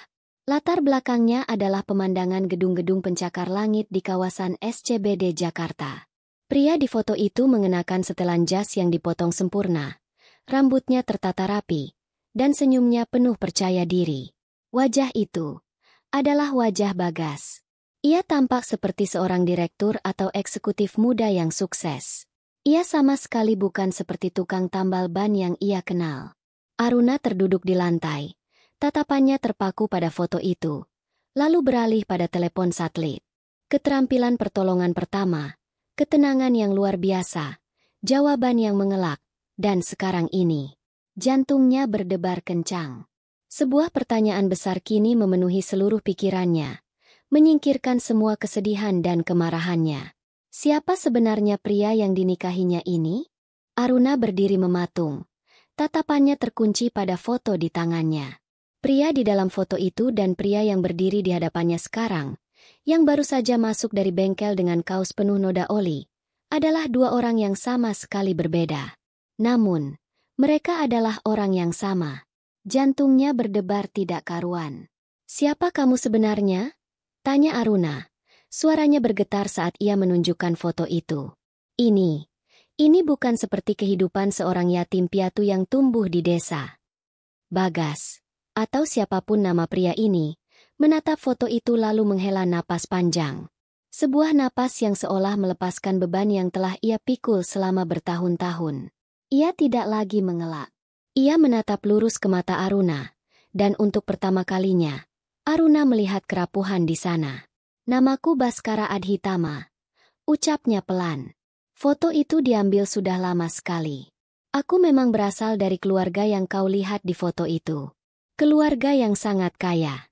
Latar belakangnya adalah pemandangan gedung-gedung pencakar langit di kawasan SCBD Jakarta. Pria di foto itu mengenakan setelan jas yang dipotong sempurna. Rambutnya tertata rapi, dan senyumnya penuh percaya diri. Wajah itu adalah wajah Bagas. Ia tampak seperti seorang direktur atau eksekutif muda yang sukses. Ia sama sekali bukan seperti tukang tambal ban yang ia kenal. Aruna terduduk di lantai. Tatapannya terpaku pada foto itu, lalu beralih pada telepon satelit. Keterampilan pertolongan pertama, ketenangan yang luar biasa, jawaban yang mengelak, dan sekarang ini, jantungnya berdebar kencang. Sebuah pertanyaan besar kini memenuhi seluruh pikirannya, menyingkirkan semua kesedihan dan kemarahannya. Siapa sebenarnya pria yang dinikahinya ini? Aruna berdiri mematung. Tatapannya terkunci pada foto di tangannya. Pria di dalam foto itu dan pria yang berdiri di hadapannya sekarang, yang baru saja masuk dari bengkel dengan kaos penuh noda oli, adalah dua orang yang sama sekali berbeda. Namun, mereka adalah orang yang sama. Jantungnya berdebar tidak karuan. "Siapa kamu sebenarnya?" tanya Aruna. Suaranya bergetar saat ia menunjukkan foto itu. Ini bukan seperti kehidupan seorang yatim piatu yang tumbuh di desa. Bagas, atau siapapun nama pria ini, menatap foto itu lalu menghela napas panjang. Sebuah napas yang seolah melepaskan beban yang telah ia pikul selama bertahun-tahun. Ia tidak lagi mengelak. Ia menatap lurus ke mata Aruna, dan untuk pertama kalinya, Aruna melihat kerapuhan di sana. "Namaku Baskara Adhitama," ucapnya pelan. "Foto itu diambil sudah lama sekali. Aku memang berasal dari keluarga yang kau lihat di foto itu. Keluarga yang sangat kaya."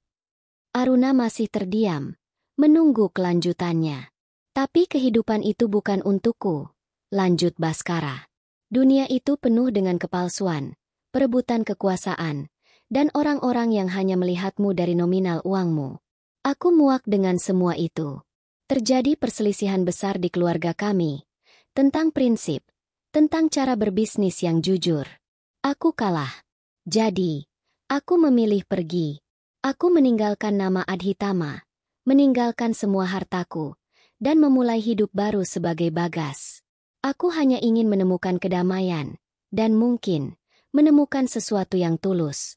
Aruna masih terdiam, menunggu kelanjutannya. "Tapi kehidupan itu bukan untukku," lanjut Baskara. "Dunia itu penuh dengan kepalsuan, perebutan kekuasaan, dan orang-orang yang hanya melihatmu dari nominal uangmu. Aku muak dengan semua itu. Terjadi perselisihan besar di keluarga kami, tentang prinsip, tentang cara berbisnis yang jujur. Aku kalah. Jadi, aku memilih pergi. Aku meninggalkan nama Adhitama, meninggalkan semua hartaku, dan memulai hidup baru sebagai Bagas. Aku hanya ingin menemukan kedamaian, dan mungkin, menemukan sesuatu yang tulus."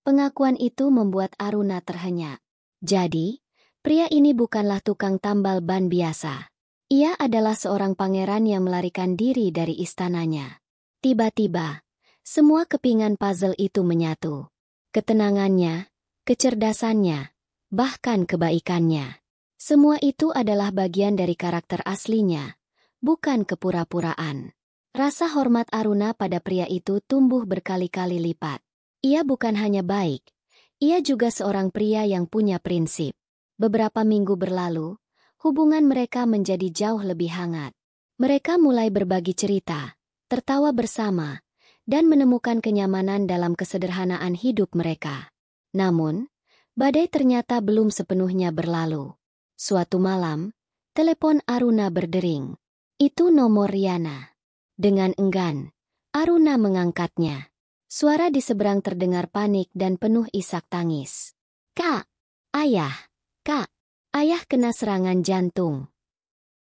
Pengakuan itu membuat Aruna terhenyak. Jadi, pria ini bukanlah tukang tambal ban biasa. Ia adalah seorang pangeran yang melarikan diri dari istananya. Tiba-tiba, semua kepingan puzzle itu menyatu. Ketenangannya, kecerdasannya, bahkan kebaikannya. Semua itu adalah bagian dari karakter aslinya, bukan kepura-puraan. Rasa hormat Aruna pada pria itu tumbuh berkali-kali lipat. Ia bukan hanya baik, ia juga seorang pria yang punya prinsip. Beberapa minggu berlalu, hubungan mereka menjadi jauh lebih hangat. Mereka mulai berbagi cerita, tertawa bersama, dan menemukan kenyamanan dalam kesederhanaan hidup mereka. Namun, badai ternyata belum sepenuhnya berlalu. Suatu malam, telepon Aruna berdering. Itu nomor Riana. Dengan enggan, Aruna mengangkatnya. Suara di seberang terdengar panik dan penuh isak tangis. Kak! Ayah! Kak! Ayah kena serangan jantung.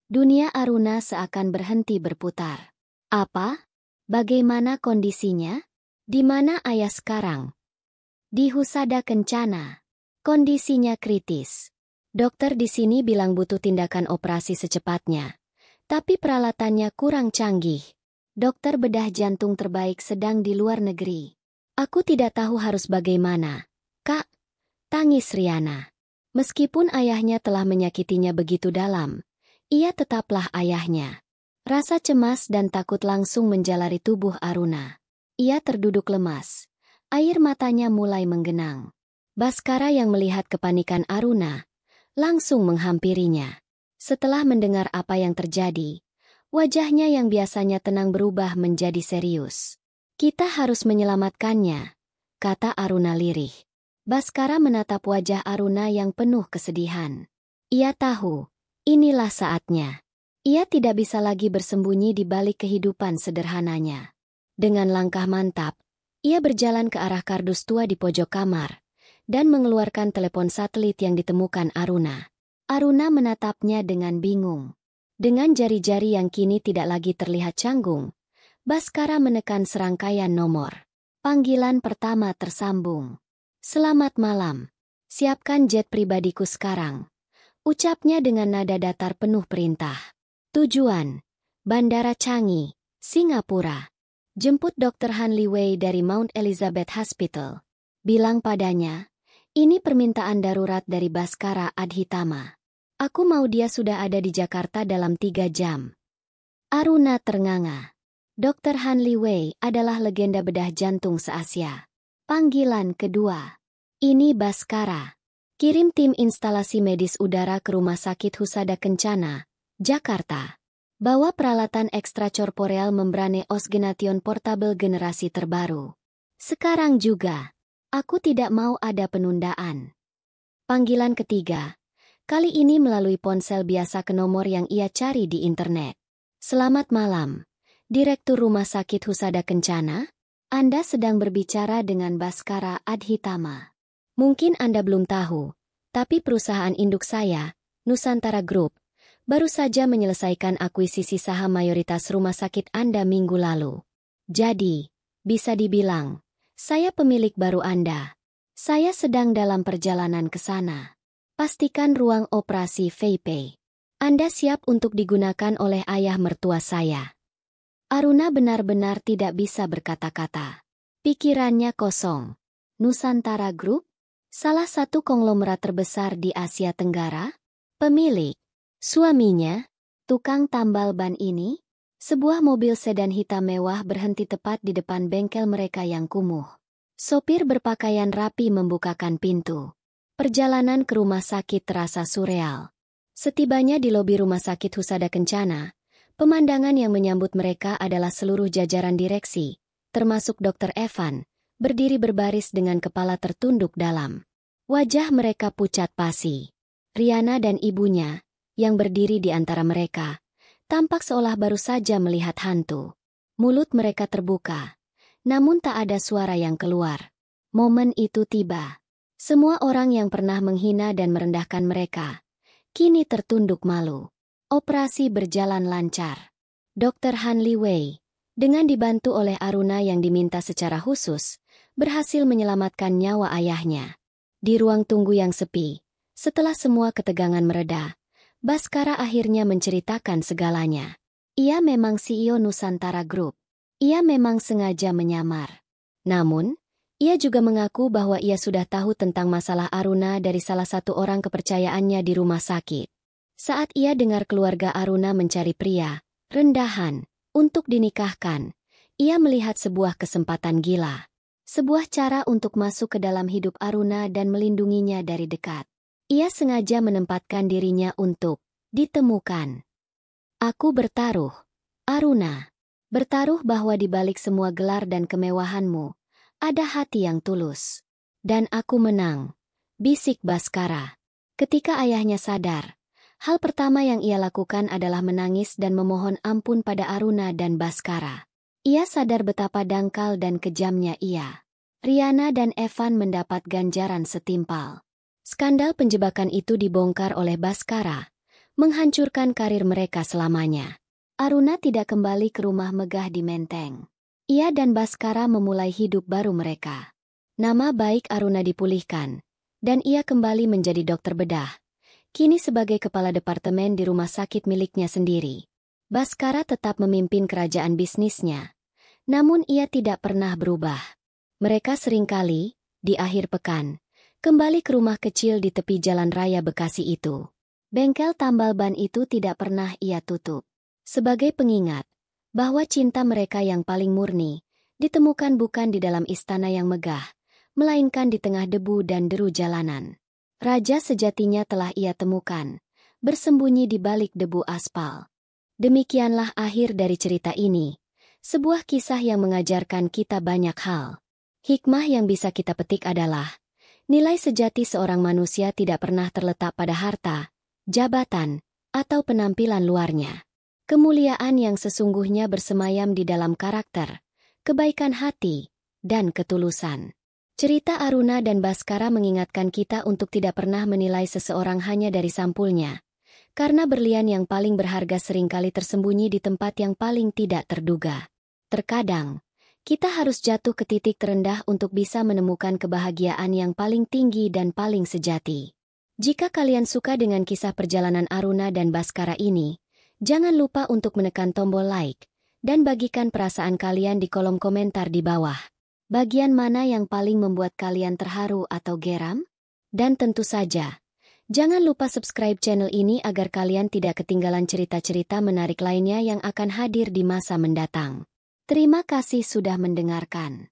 Dunia Aruna seakan berhenti berputar. Apa? Bagaimana kondisinya? Di mana ayah sekarang? Di Husada Kencana. Kondisinya kritis. Dokter di sini bilang butuh tindakan operasi secepatnya. Tapi peralatannya kurang canggih. Dokter bedah jantung terbaik sedang di luar negeri. Aku tidak tahu harus bagaimana. Kak, tangis Riana. Meskipun ayahnya telah menyakitinya begitu dalam, ia tetaplah ayahnya. Rasa cemas dan takut langsung menjalari tubuh Aruna. Ia terduduk lemas. Air matanya mulai menggenang. Baskara yang melihat kepanikan Aruna, langsung menghampirinya. Setelah mendengar apa yang terjadi, wajahnya yang biasanya tenang berubah menjadi serius. Kita harus menyelamatkannya, kata Aruna lirih. Baskara menatap wajah Aruna yang penuh kesedihan. Ia tahu, inilah saatnya. Ia tidak bisa lagi bersembunyi di balik kehidupan sederhananya. Dengan langkah mantap, ia berjalan ke arah kardus tua di pojok kamar, dan mengeluarkan telepon satelit yang ditemukan Aruna. Aruna menatapnya dengan bingung. Dengan jari-jari yang kini tidak lagi terlihat canggung, Baskara menekan serangkaian nomor. Panggilan pertama tersambung. Selamat malam. Siapkan jet pribadiku sekarang. Ucapnya dengan nada datar penuh perintah. Tujuan, Bandara Changi, Singapura. Jemput Dr. Hanli Wei dari Mount Elizabeth Hospital. Bilang padanya, ini permintaan darurat dari Baskara Adhitama. Aku mau dia sudah ada di Jakarta dalam 3 jam. Aruna ternganga. Dr. Hanli Wei adalah legenda bedah jantung se-Asia. Panggilan kedua. Ini Baskara. Kirim tim instalasi medis udara ke Rumah Sakit Husada Kencana, Jakarta. Bawa peralatan ekstrakorporeal membrane oxygenation portable generasi terbaru. Sekarang juga. Aku tidak mau ada penundaan. Panggilan ketiga. Kali ini melalui ponsel biasa ke nomor yang ia cari di internet. Selamat malam, Direktur Rumah Sakit Husada Kencana. Anda sedang berbicara dengan Baskara Adhitama. Mungkin Anda belum tahu, tapi perusahaan induk saya, Nusantara Group, baru saja menyelesaikan akuisisi saham mayoritas rumah sakit Anda minggu lalu. Jadi, bisa dibilang, saya pemilik baru Anda. Saya sedang dalam perjalanan ke sana. Pastikan ruang operasi VIP Anda siap untuk digunakan oleh ayah mertua saya. Aruna benar-benar tidak bisa berkata-kata. Pikirannya kosong. Nusantara Group? Salah satu konglomerat terbesar di Asia Tenggara? Pemilik? Suaminya? Tukang tambal ban ini? Sebuah mobil sedan hitam mewah berhenti tepat di depan bengkel mereka yang kumuh. Sopir berpakaian rapi membukakan pintu. Perjalanan ke rumah sakit terasa surreal. Setibanya di lobi Rumah Sakit Husada Kencana, pemandangan yang menyambut mereka adalah seluruh jajaran direksi, termasuk Dr. Evan, berdiri berbaris dengan kepala tertunduk dalam. Wajah mereka pucat pasi. Riana dan ibunya, yang berdiri di antara mereka, tampak seolah baru saja melihat hantu. Mulut mereka terbuka, namun tak ada suara yang keluar. Momen itu tiba. Semua orang yang pernah menghina dan merendahkan mereka, kini tertunduk malu. Operasi berjalan lancar. Dr. Hanli Wei, dengan dibantu oleh Aruna yang diminta secara khusus, berhasil menyelamatkan nyawa ayahnya. Di ruang tunggu yang sepi, setelah semua ketegangan mereda, Baskara akhirnya menceritakan segalanya. Ia memang CEO Nusantara Group. Ia memang sengaja menyamar. Namun, ia juga mengaku bahwa ia sudah tahu tentang masalah Aruna dari salah satu orang kepercayaannya di rumah sakit. Saat ia dengar keluarga Aruna mencari pria, rendahan, untuk dinikahkan, ia melihat sebuah kesempatan gila. Sebuah cara untuk masuk ke dalam hidup Aruna dan melindunginya dari dekat. Ia sengaja menempatkan dirinya untuk ditemukan. Aku bertaruh, Aruna. Bertaruh bahwa di balik semua gelar dan kemewahanmu, ada hati yang tulus. Dan aku menang, bisik Baskara. Ketika ayahnya sadar, hal pertama yang ia lakukan adalah menangis dan memohon ampun pada Aruna dan Baskara. Ia sadar betapa dangkal dan kejamnya ia. Riana dan Evan mendapat ganjaran setimpal. Skandal penjebakan itu dibongkar oleh Baskara, menghancurkan karir mereka selamanya. Aruna tidak kembali ke rumah megah di Menteng. Ia dan Baskara memulai hidup baru mereka. Nama baik Aruna dipulihkan, dan ia kembali menjadi dokter bedah. Kini sebagai kepala departemen di rumah sakit miliknya sendiri. Baskara tetap memimpin kerajaan bisnisnya. Namun ia tidak pernah berubah. Mereka seringkali, di akhir pekan, kembali ke rumah kecil di tepi jalan raya Bekasi itu. Bengkel tambal ban itu tidak pernah ia tutup. Sebagai pengingat, bahwa cinta mereka yang paling murni, ditemukan bukan di dalam istana yang megah, melainkan di tengah debu dan deru jalanan. Raja sejatinya telah ia temukan, bersembunyi di balik debu aspal. Demikianlah akhir dari cerita ini. Sebuah kisah yang mengajarkan kita banyak hal. Hikmah yang bisa kita petik adalah, nilai sejati seorang manusia tidak pernah terletak pada harta, jabatan, atau penampilan luarnya. Kemuliaan yang sesungguhnya bersemayam di dalam karakter, kebaikan hati, dan ketulusan. Cerita Aruna dan Baskara mengingatkan kita untuk tidak pernah menilai seseorang hanya dari sampulnya, karena berlian yang paling berharga seringkali tersembunyi di tempat yang paling tidak terduga. Terkadang, kita harus jatuh ke titik terendah untuk bisa menemukan kebahagiaan yang paling tinggi dan paling sejati. Jika kalian suka dengan kisah perjalanan Aruna dan Baskara ini, jangan lupa untuk menekan tombol like, dan bagikan perasaan kalian di kolom komentar di bawah. Bagian mana yang paling membuat kalian terharu atau geram? Dan tentu saja, jangan lupa subscribe channel ini agar kalian tidak ketinggalan cerita-cerita menarik lainnya yang akan hadir di masa mendatang. Terima kasih sudah mendengarkan.